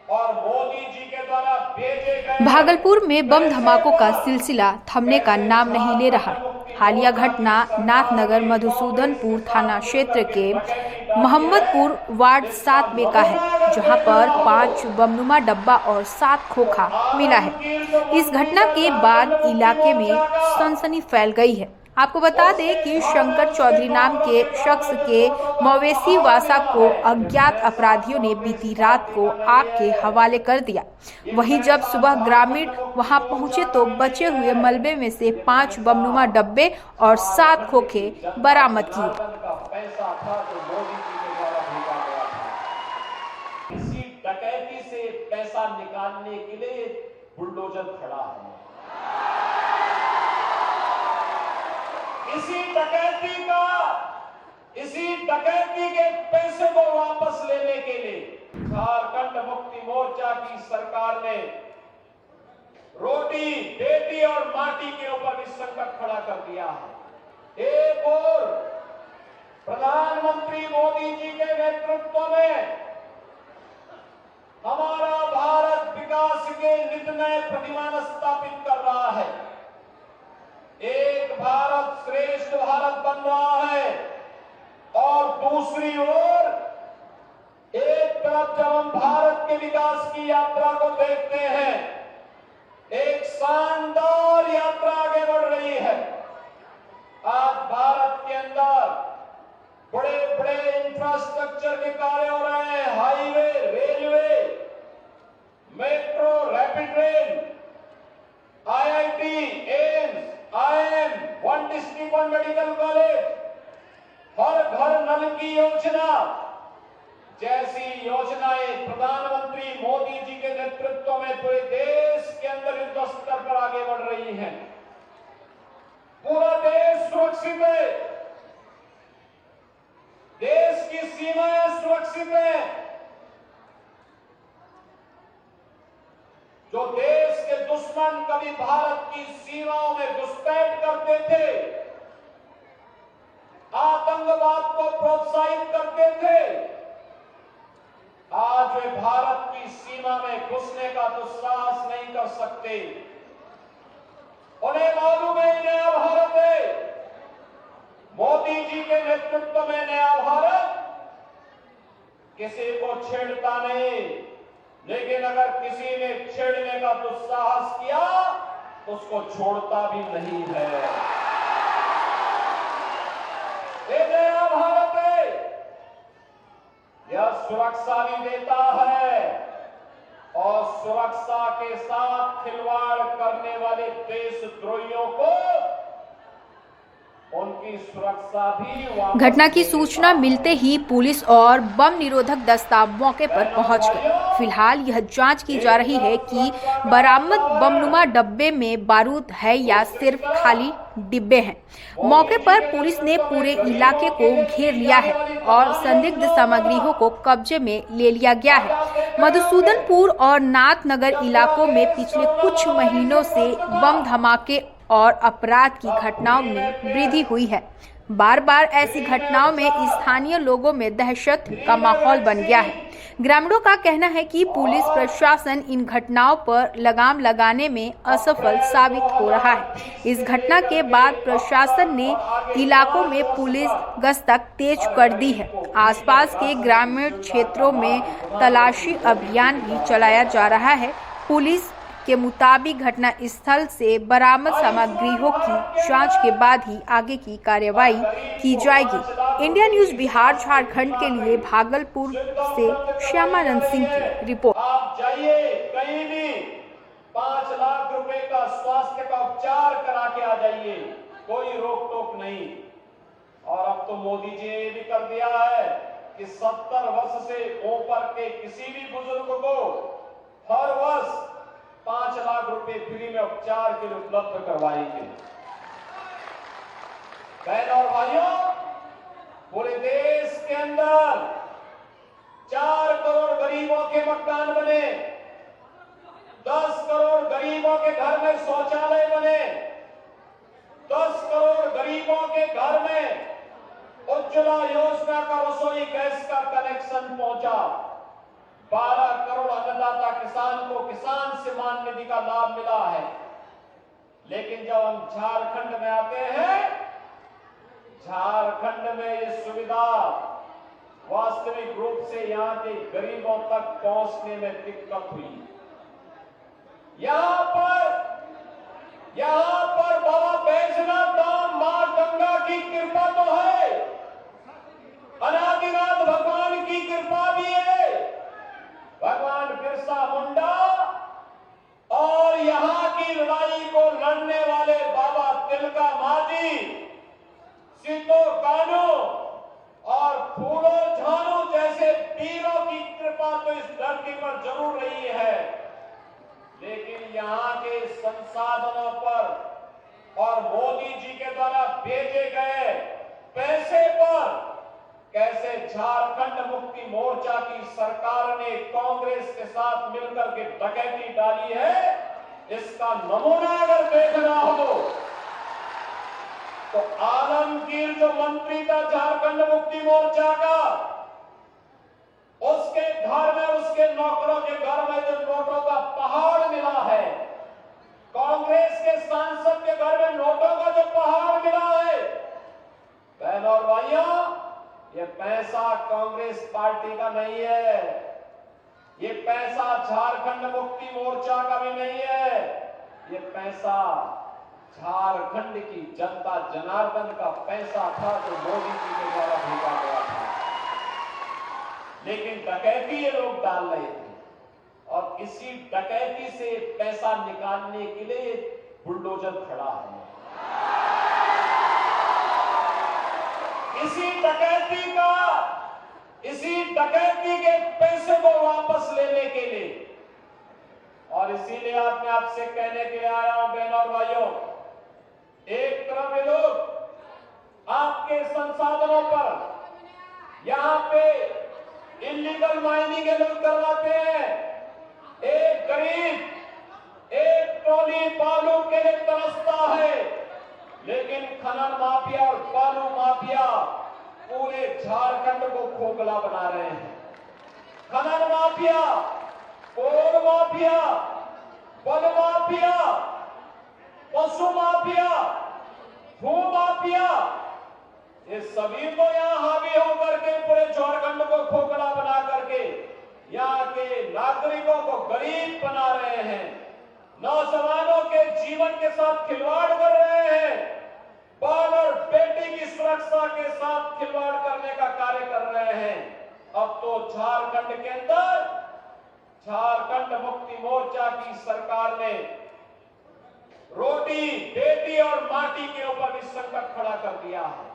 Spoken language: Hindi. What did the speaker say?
और मोदी जी के द्वारा भेजे गए भागलपुर में बम धमाकों का सिलसिला थमने का नाम नहीं ले रहा है। हालिया घटना नाथनगर मधुसूदनपुर थाना क्षेत्र के मोहम्मदपुर वार्ड 7 में का है, जहां पर 5 बमनुमा डब्बा और 7 खोखा मिला है। इस घटना के बाद इलाके में सनसनी फैल गई है। आपको बता दें कि शंकर चौधरी नाम के शख्स के मवेशी वासा को अज्ञात अपराधियों ने बीती रात को आग के हवाले कर दिया। वहीं जब सुबह ग्रामीण वहां पहुंचे तो बचे हुए मलबे में से 5 बमनुमा डब्बे और 7 खोखे बरामद किए। इसी डकैती से पैसा निकालने के लिए बुलडोजर खड़ा है। इसी डकैती के पैसे को वापस लेने के लिए झारखंड मुक्ति मोर्चा की सरकार ने रोटी, बेटी और माटी के ऊपर भी संकट खड़ा कर दिया है। एक और प्रधानमंत्री मोदी जी के नेतृत्व में हमारा भारत विकास के नित नए प्रतिमान स्थापित कर रहा है। एक भारत श्रेष्ठ भारत बन रहा है और दूसरी ओर एक तरफ जब हम भारत के विकास की यात्रा को देखते हैं, एक शानदार यात्रा आगे बढ़ रही है। आज भारत के अंदर बड़े बड़े इंफ्रास्ट्रक्चर के कार्य हो रहे हैं। Highway, railway, metro, rapid train, IIT, AIIMS, IIM, 1 district 1 medical college, हर घर नल की योजना जैसी योजनाएं प्रधानमंत्री मोदी जी के नेतृत्व में पूरे देश के अंदर युद्ध स्तर पर आगे बढ़ रही हैं। पूरा देश सुरक्षित है, देश की सीमाएं सुरक्षित है। जो देश के दुश्मन कभी भारत की सीमाओं में घुसपैठ करते थे, आतंकवाद को प्रोत्साहित करते थे, आज वे भारत की सीमा में घुसने का दुस्साहस नहीं कर सकते। उन्हें मालूम है नया भारत है, मोदी जी के नेतृत्व में नया भारत किसी को छेड़ता नहीं, लेकिन अगर किसी ने छेड़ने का दुस्साहस किया तो उसको छोड़ता भी नहीं है। ये नया भारत है, यह सुरक्षा भी देता है और सुरक्षा के साथ खिलवाड़ करने वाले देशद्रोहियों को उनकी सुरक्षा भी। घटना की सूचना मिलते ही पुलिस और बम निरोधक दस्ता मौके पर पहुंच गए। फिलहाल यह जांच की जा रही है कि बरामद बमनुमा डब्बे में बारूद है या सिर्फ खाली डिब्बे हैं। मौके पर पुलिस ने पूरे इलाके को घेर लिया है और संदिग्ध सामग्रियों को कब्जे में ले लिया गया है। मधुसूदनपुर और नाथनगर इलाकों में पिछले कुछ महीनों से बम धमाके और अपराध की घटनाओं में वृद्धि हुई है। बार बार ऐसी घटनाओं में स्थानीय लोगों में दहशत का माहौल बन गया है। ग्रामीणों का कहना है कि पुलिस प्रशासन इन घटनाओं पर लगाम लगाने में असफल साबित हो रहा है। इस घटना के बाद प्रशासन ने इलाकों में पुलिस गश्त तेज कर दी है। आसपास के ग्रामीण क्षेत्रों में तलाशी अभियान भी चलाया जा रहा है। पुलिस के मुताबिक घटना स्थल से बरामद सामग्रियों की जांच के बाद ही आगे की कार्रवाई की जाएगी। इंडिया न्यूज बिहार झारखंड के लिए भागलपुर से श्यामानंद सिंह की रिपोर्ट। आप जाइए कहीं भी 5 लाख रुपए का स्वास्थ्य का उपचार करा के आ जाइए, कोई रोक टोक नहीं। और अब तो मोदी जी ने भी कर दिया है कि 70 वर्ष से ऊपर के किसी भी बुजुर्ग को हर वर्ष 5 लाख रुपए फ्री में उपचार के लिए उपलब्ध करवाएंगे। बहनों और भाइयों, पूरे देश के अंदर 4 करोड़ गरीबों के मकान बने, 10 करोड़ गरीबों के घर में शौचालय बने, 10 करोड़ गरीबों के घर में उज्ज्वला योजना का रसोई गैस का कनेक्शन पहुंचा, 12 करोड़ अन्नदाता किसान को किसान सम्मान निधि का लाभ मिला है। लेकिन जब हम झारखंड में आते हैं, झारखंड में ये सुविधा वास्तविक रूप से यहां के गरीबों तक पहुंचने में दिक्कत हुई। यहां पर बाबा बैजनाथ धाम मां गंगा की कृपा तो है, अनादिनाथ भगवान की कृपा भी है, भगवान बिरसा मुंडा और यहां की लड़ाई को लड़ने वाले बाबा तिलका मांझी, सीतो कानू और फूलो झानू जैसे वीरों की कृपा तो इस धरती पर जरूर रही है। लेकिन यहां के संसाधनों पर और मोदी जी के द्वारा भेजे गए पैसे पर कैसे झारखंड मुक्ति मोर्चा की सरकार ने कांग्रेस के साथ मिलकर के डकैती डाली है, इसका नमूना अगर देखना हो तो आलमगीर जो मंत्री था झारखंड मुक्ति मोर्चा का, उसके घर में, उसके नौकरों के घर में जो नोटों का पहाड़ मिला है, कांग्रेस के सांसद के घर में नोटों का जो पहाड़ मिला है, बहनों और भाइयों, ये पैसा कांग्रेस पार्टी का नहीं है, ये पैसा झारखंड मुक्ति मोर्चा का भी नहीं है, ये पैसा झारखंड की जनता जनार्दन का पैसा था जो मोदी जी के द्वारा भेजा गया था। लेकिन डकैती ये लोग डाल रहे थे और इसी डकैती से पैसा निकालने के लिए बुलडोजर खड़ा है। इसी डकैती के पैसे को वापस लेने के लिए, और इसीलिए आज मैं आपसे कहने के लिए आया हूं बहनों और भाइयों, एक तरफ ये लोग आपके संसाधनों पर यहां पे इलीगल माइनिंग ये लोग करवाते हैं, एक गरीब एक ट्रॉली बालू के लिए तरसता है, लेकिन खनन माफिया और बालू माफिया पूरे झारखंड को खोखला बना रहे हैं। खनन माफिया, कोल माफिया, बल माफिया, पशु माफिया, भू माफिया, ये सभी को यहाँ हावी होकर के पूरे झारखंड को खोखला बना करके यहाँ के नागरिकों को गरीब बना रहे हैं, नौजवानों के जीवन के साथ खिलवाड़ कर रहे हैं, बाल और बेटी की सुरक्षा के साथ खिलवाड़ करने का कार्य कर रहे हैं। अब तो झारखंड के अंदर झारखंड मुक्ति मोर्चा की सरकार ने रोटी, बेटी और माटी के ऊपर भी संकट खड़ा कर दिया है।